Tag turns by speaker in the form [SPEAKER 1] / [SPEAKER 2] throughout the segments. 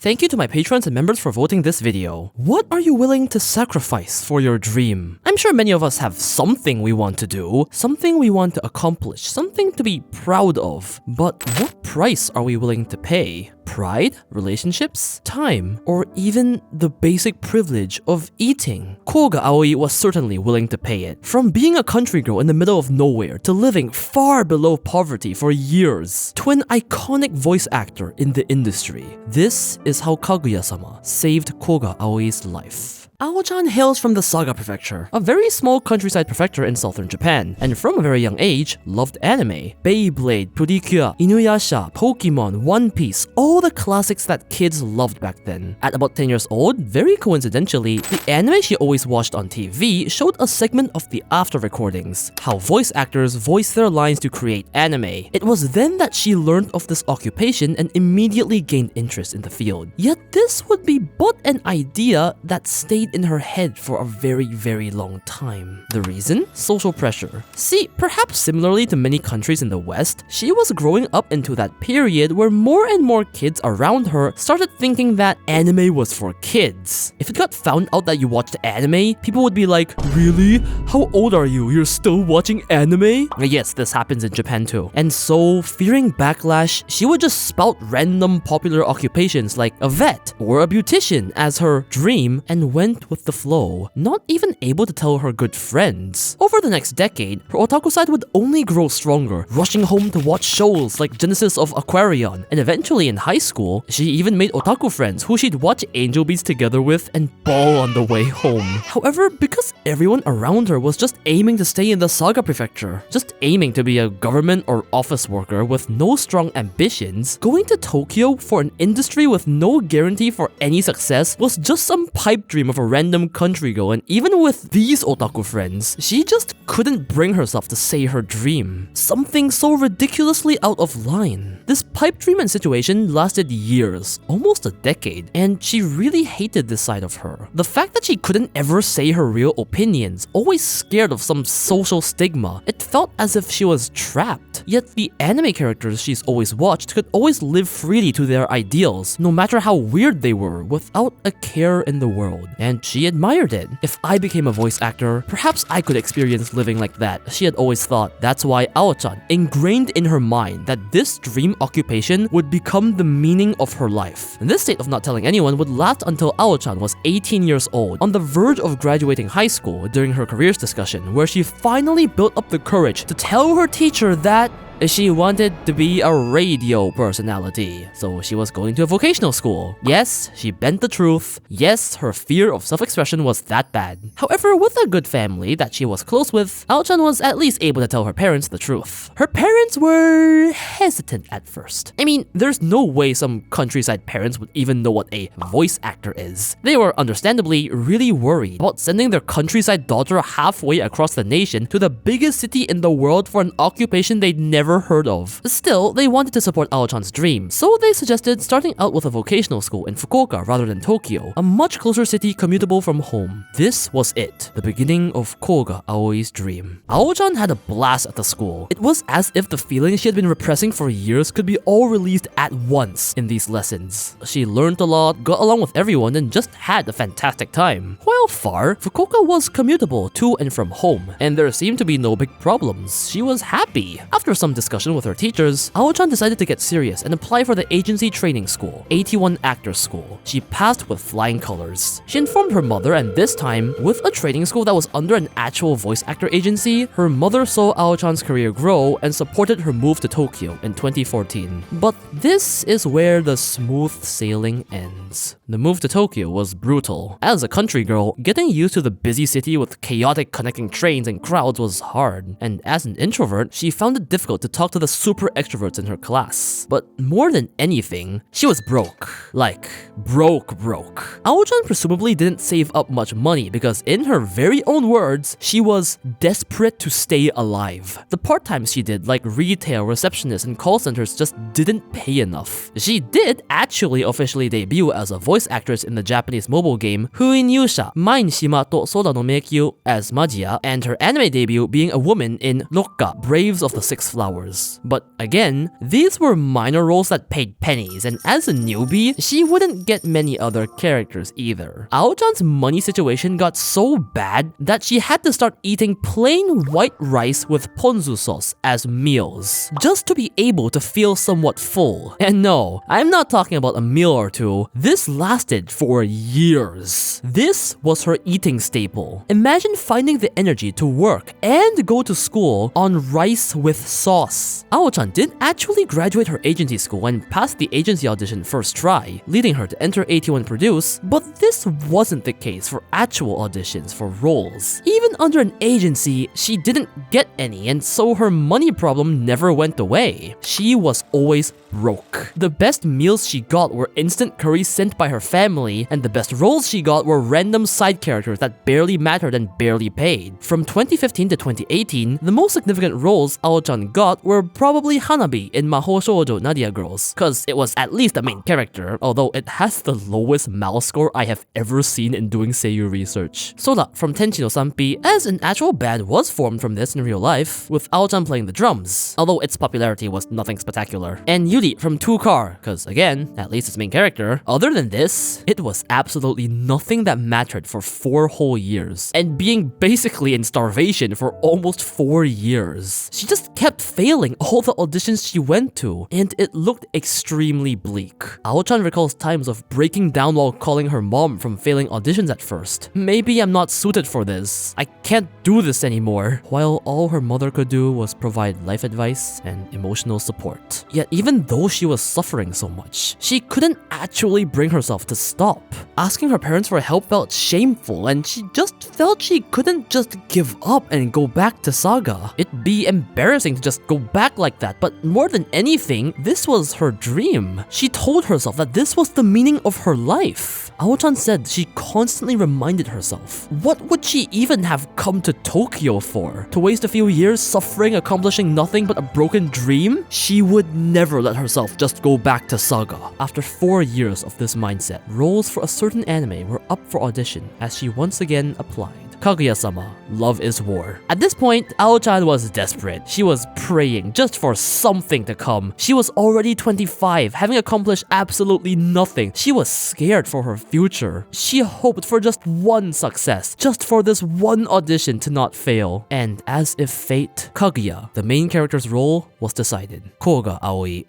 [SPEAKER 1] Thank you to my patrons and members for voting this video. What are you willing to sacrifice for your dream? I'm sure many of us have something we want to do, something we want to accomplish, something to be proud of. But what price are we willing to pay? Pride, relationships, time, or even the basic privilege of eating? Koga Aoi was certainly willing to pay it. From being a country girl in the middle of nowhere to living far below poverty for years, to an iconic voice actor in the industry. This is how Kaguya-sama saved Koga Aoi's life. Ao-chan hails from the Saga Prefecture, a very small countryside prefecture in southern Japan, and from a very young age, loved anime. Beyblade, Purikya, Inuyasha, Pokemon, One Piece, all the classics that kids loved back then. At about 10 years old, very coincidentally, the anime she always watched on TV showed a segment of the after recordings, how voice actors voice their lines to create anime. It was then that she learned of this occupation and immediately gained interest in the field. Yet this would be but an idea that stayed in her head for a very long time. The reason? Social pressure. See, perhaps similarly to many countries in the West, she was growing up into that period where more and more kids around her started thinking that anime was for kids. If it got found out that you watched anime, people would be like, "Really? How old are you? You're still watching anime?" Yes, this happens in Japan too. And so, fearing backlash, she would just spout random popular occupations like a vet or a beautician as her dream and went with the flow, not even able to tell her good friends. Over the next decade, her otaku side would only grow stronger, rushing home to watch shows like Genesis of Aquarion, and eventually in high school, she even made otaku friends who she'd watch Angel Beats together with and bawl on the way home. However, because everyone around her was just aiming to stay in the Saga Prefecture, just aiming to be a government or office worker with no strong ambitions, going to Tokyo for an industry with no guarantee for any success was just some pipe dream of a random country girl, and even with these otaku friends, she just couldn't bring herself to say her dream. Something so ridiculously out of line. This pipe dream and situation lasted years, almost a decade, and she really hated this side of her. The fact that she couldn't ever say her real opinions, always scared of some social stigma, it felt as if she was trapped. Yet the anime characters she's always watched could always live freely to their ideals, no matter how weird they were, without a care in the world. And she admired it. If I became a voice actor, perhaps I could experience living like that, she had always thought. That's why Ao-chan ingrained in her mind that this dream occupation would become the meaning of her life. And this state of not telling anyone would last until Ao-chan was 18 years old, on the verge of graduating high school during her careers discussion, where she finally built up the courage to tell her teacher that she wanted to be a radio personality, so she was going to a vocational school. Yes, she bent the truth. Yes, her fear of self-expression was that bad. However, with a good family that she was close with, Ao-chan was at least able to tell her parents the truth. Her parents were hesitant at first. I mean, there's no way some countryside parents would even know what a voice actor is. They were understandably really worried about sending their countryside daughter halfway across the nation to the biggest city in the world for an occupation they'd never heard of. Still, they wanted to support Ao-chan's dream, so they suggested starting out with a vocational school in Fukuoka rather than Tokyo, a much closer city commutable from home. This was it, the beginning of Koga Aoi's dream. Ao-chan had a blast at the school. It was as if the feelings she had been repressing for years could be all released at once in these lessons. She learned a lot, got along with everyone, and just had a fantastic time. While far, Fukuoka was commutable to and from home, and there seemed to be no big problems. She was happy. After some discussion with her teachers, Ao-chan decided to get serious and apply for the agency training school, 81 Actors School. She passed with flying colors. She informed her mother, and this time, with a training school that was under an actual voice actor agency, her mother saw Ao-chan's career grow and supported her move to Tokyo in 2014. But this is where the smooth sailing ends. The move to Tokyo was brutal. As a country girl, getting used to the busy city with chaotic connecting trains and crowds was hard, and as an introvert, she found it difficult to talk to the super extroverts in her class. But more than anything, she was broke. Like, broke. Ao-chan presumably didn't save up much money because in her very own words, she was desperate to stay alive. The part-times she did, like retail, receptionist, and call centers, just didn't pay enough. She did actually officially debut as a voice actress in the Japanese mobile game Fuinyusha Mainshima to Soda no Meikyu as Magia, and her anime debut being a woman in Rokka, Braves of the Six Flowers. hours. But again, these were minor roles that paid pennies, and as a newbie, she wouldn't get many other characters either. Ao-chan's money situation got so bad that she had to start eating plain white rice with ponzu sauce as meals, just to be able to feel somewhat full. And no, I'm not talking about a meal or two. This lasted for years. This was her eating staple. Imagine finding the energy to work and go to school on rice with sauce. Ao-chan did actually graduate her agency school and passed the agency audition first try, leading her to enter AT1 Produce, but this wasn't the case for actual auditions for roles. Even under an agency, she didn't get any, and so her money problem never went away. She was always broke. The best meals she got were instant curries sent by her family, and the best roles she got were random side characters that barely mattered and barely paid. From 2015 to 2018, the most significant roles Ao-chan got were probably Hanabi in Mahou Shoujo Nadia Girls, cause it was at least a main character, although it has the lowest mal score I have ever seen in doing seiyuu research. Sora from Tenchi no Sanpi, as an actual band was formed from this in real life, with Ao-chan playing the drums, although its popularity was nothing spectacular. And Yuri from 2-Car, cause again, at least its main character. Other than this, it was absolutely nothing that mattered for 4 whole years, and being basically in starvation for almost 4 years. She just kept failing all the auditions she went to, and it looked extremely bleak. Ao-chan recalls times of breaking down while calling her mom from failing auditions at first. Maybe I'm not suited for this. I can't do this anymore. While all her mother could do was provide life advice and emotional support. Yet even though she was suffering so much, she couldn't actually bring herself to stop. Asking her parents for help felt shameful, and she just felt she couldn't just give up and go back to Saga. It'd be embarrassing to just go back like that, but more than anything, this was her dream. She told herself that this was the meaning of her life. Ao-chan said she constantly reminded herself, what would she even have come to Tokyo for? To waste a few years suffering, accomplishing nothing but a broken dream? She would never let herself just go back to Saga. After 4 years of this mindset, roles for a certain anime were up for audition as she once again applied. Kaguya-sama, Love is War. At this point, Ao-chan was desperate. She was praying just for something to come. She was already 25, having accomplished absolutely nothing. She was scared for her future. She hoped for just one success, just for this one audition to not fail. And as if fate, Kaguya, the main character's role, was decided. Koga Aoi.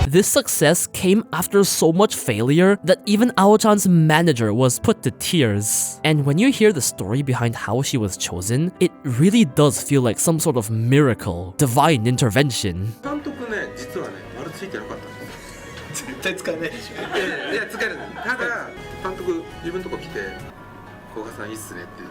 [SPEAKER 1] This success came after so much failure that even Ao-chan's manager was put to tears. And when you hear the story behind how she was chosen, it really does feel like some sort of miracle, divine intervention.
[SPEAKER 2] 監督ね、実はね、丸ついてなかったんですよ。絶対使えないでしょ。いや、使える。ただ、監督、自分のとこ来て、古賀さんいいっすねって。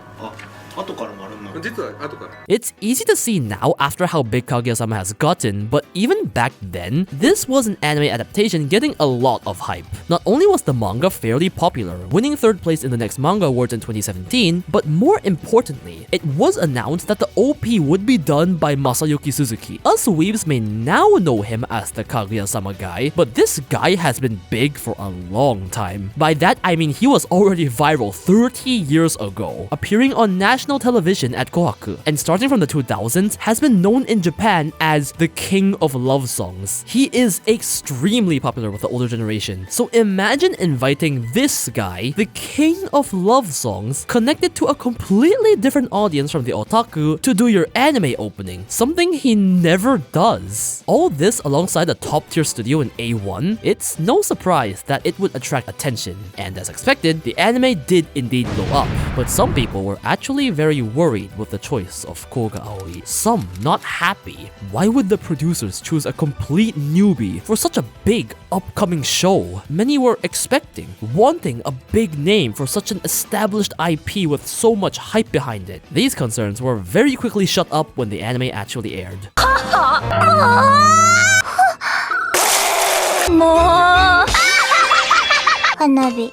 [SPEAKER 2] 後から丸になる。実は後から。
[SPEAKER 1] It's easy to see now after how big Kaguya-sama has gotten, but even back then, this was an anime adaptation getting a lot of hype. Not only was the manga fairly popular, winning 3rd place in the Next Manga Awards in 2017, but more importantly, it was announced that the OP would be done by Masayuki Suzuki. Us weebs may now know him as the Kaguya-sama guy, but this guy has been big for a long time. By that, I mean he was already viral 30 years ago, appearing on national television at Kohaku, and starting from the 2000s, has been known in Japan as the king of love songs. He is extremely popular with the older generation. So imagine inviting this guy, the king of love songs, connected to a completely different audience from the otaku, to do your anime opening, something he never does. All this alongside a top-tier studio in A1, it's no surprise that it would attract attention. And as expected, the anime did indeed blow up, but some people were actually very worried with the choice of Koga Aoi. Some not happy. Why would the producers choose a complete newbie for such a big upcoming show? Many were expecting, wanting a big name for such an established IP with so much hype behind it. These concerns were very quickly shut up when the anime actually aired.
[SPEAKER 3] Hanabi.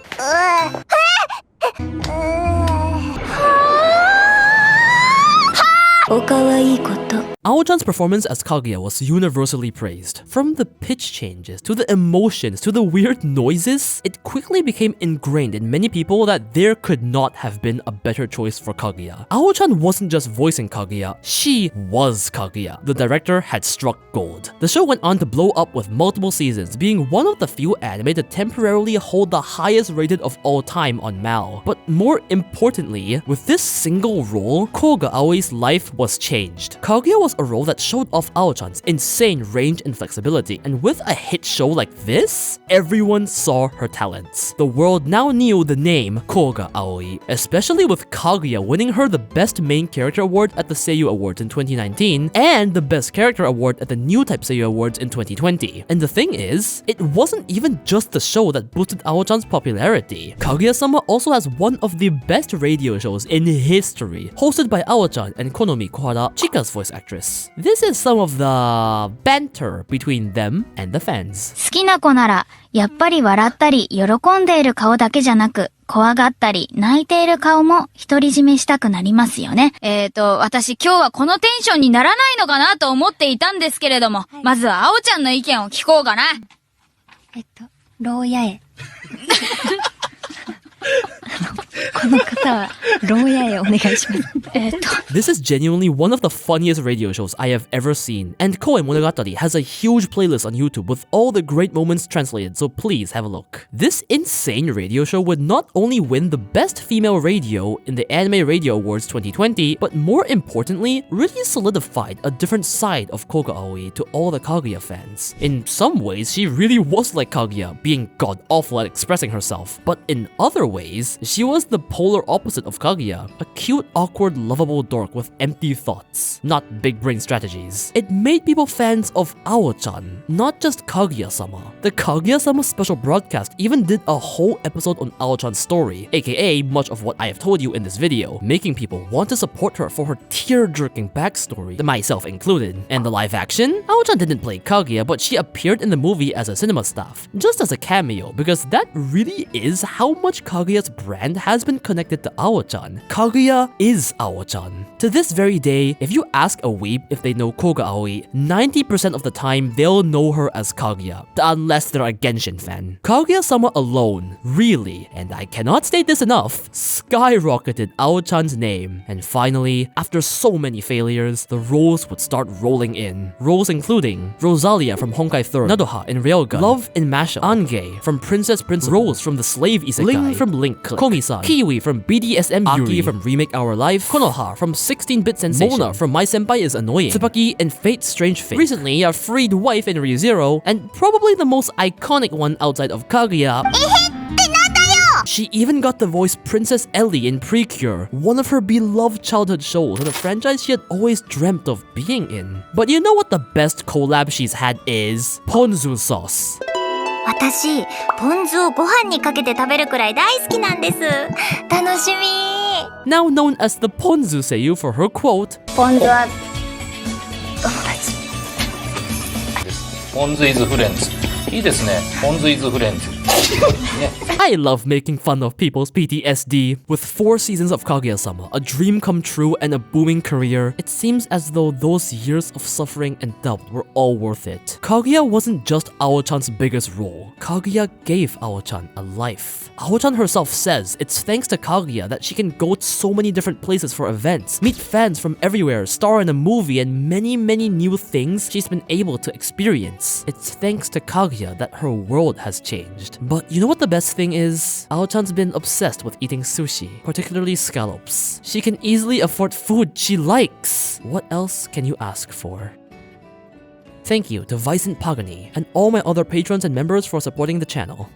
[SPEAKER 3] おかわいいこと
[SPEAKER 1] Aochan's performance as Kaguya was universally praised. From the pitch changes, to the emotions, to the weird noises, it quickly became ingrained in many people that there could not have been a better choice for Kaguya. Aochan wasn't just voicing Kaguya, she was Kaguya. The director had struck gold. The show went on to blow up with multiple seasons, being one of the few anime to temporarily hold the highest rated of all time on MAL. But more importantly, with this single role, Koga Aoi's life was changed. Kaguya was a role that showed off Aochan's insane range and flexibility, and with a hit show like this, everyone saw her talents. The world now knew the name Koga Aoi, especially with Kaguya winning her the Best Main Character Award at the Seiyuu Awards in 2019 and the Best Character Award at the New Type Seiyuu Awards in 2020. And the thing is, it wasn't even just the show that boosted Aochan's popularity. Kaguya-sama also has one of the best radio shows in history, hosted by Aochan and Konomi Kohara, Chika's voice actress. This is some of the banter between them and the fans.
[SPEAKER 3] 好きな子なら、やっぱり笑ったり、喜んでいる顔だけじゃなく、怖がったり、泣いている顔も独り占めしたくなりますよね。私今日はこのテンションにならないのかなと思っていたんですけれども、まずはあおちゃんの意見を聞こうかな。牢屋へ。この方は牢屋へお願いします。
[SPEAKER 1] This is genuinely one of the funniest radio shows I have ever seen, and Koe Monogatari has a huge playlist on YouTube with all the great moments translated, so please have a look. This insane radio show would not only win the Best Female Radio in the Anime Radio Awards 2020, but more importantly, really solidified a different side of Koga Aoi to all the Kaguya fans. In some ways, she really was like Kaguya, being god-awful at expressing herself, but in other ways, she was the polar opposite of Kaguya, a cute, awkward, lovable dork with empty thoughts, not big brain strategies. It made people fans of Aochan, not just Kaguya-sama. The Kaguya-sama special broadcast even did a whole episode on Aochan's story, aka much of what I have told you in this video, making people want to support her for her tear-jerking backstory, myself included. And the live action? Aochan didn't play Kaguya, but she appeared in the movie as a cinema staff, just as a cameo, because that really is how much Kaguya's brand has been connected to Aochan. Kaguya is Aochan. To this very day, if you ask a weeb if they know Koga Aoi, 90% of the time they'll know her as Kaguya, unless they're a Genshin fan. Kaguya-sama alone, really, and I cannot state this enough, skyrocketed Aochan's name. And finally, after so many failures, the roles would start rolling in. Roles including Rosalia from Honkai 3rd, Nadoha in Railgun, Love in Masha, Ange from Princess Prince, Rose from the Slave Isekai, Ling from Link Click, Komi-san, Kiwi from BDSM Yuri, Aki from Remake Our Life, Konoha from 16-Bit Sensation, Mona from My Senpai is Annoying, Tsubaki in Fate's Strange Fate, recently a freed wife in ReZero, and probably the most iconic one outside of Kaguya, she even got to voice Princess Ellie in Precure, one of her beloved childhood shows and a franchise she had always dreamt of being in. But you know what the best collab she's had is? Ponzu sauce.
[SPEAKER 3] 私、ポン酢をご飯にかけて食べるくらい大好きなんです。楽しみ。
[SPEAKER 1] Now known as the Ponzu seiyuu for her quote,
[SPEAKER 3] ポン酢は友達。
[SPEAKER 4] ポン酢 is friends. いいですね。ポン酢 is friends.
[SPEAKER 1] I love making fun of people's PTSD. With 4 seasons of Kaguya-sama, a dream come true and a booming career, it seems as though those years of suffering and doubt were all worth it. Kaguya wasn't just Aochan's biggest role. Kaguya gave Aochan a life. Aochan herself says it's thanks to Kaguya that she can go to so many different places for events, meet fans from everywhere, star in a movie, and many new things she's been able to experience. It's thanks to Kaguya that her world has changed. But you know what the best thing is? Aochan's been obsessed with eating sushi, particularly scallops. She can easily afford food she likes. What else can you ask for? Thank you to Vicent Pagani and all my other patrons and members for supporting the channel.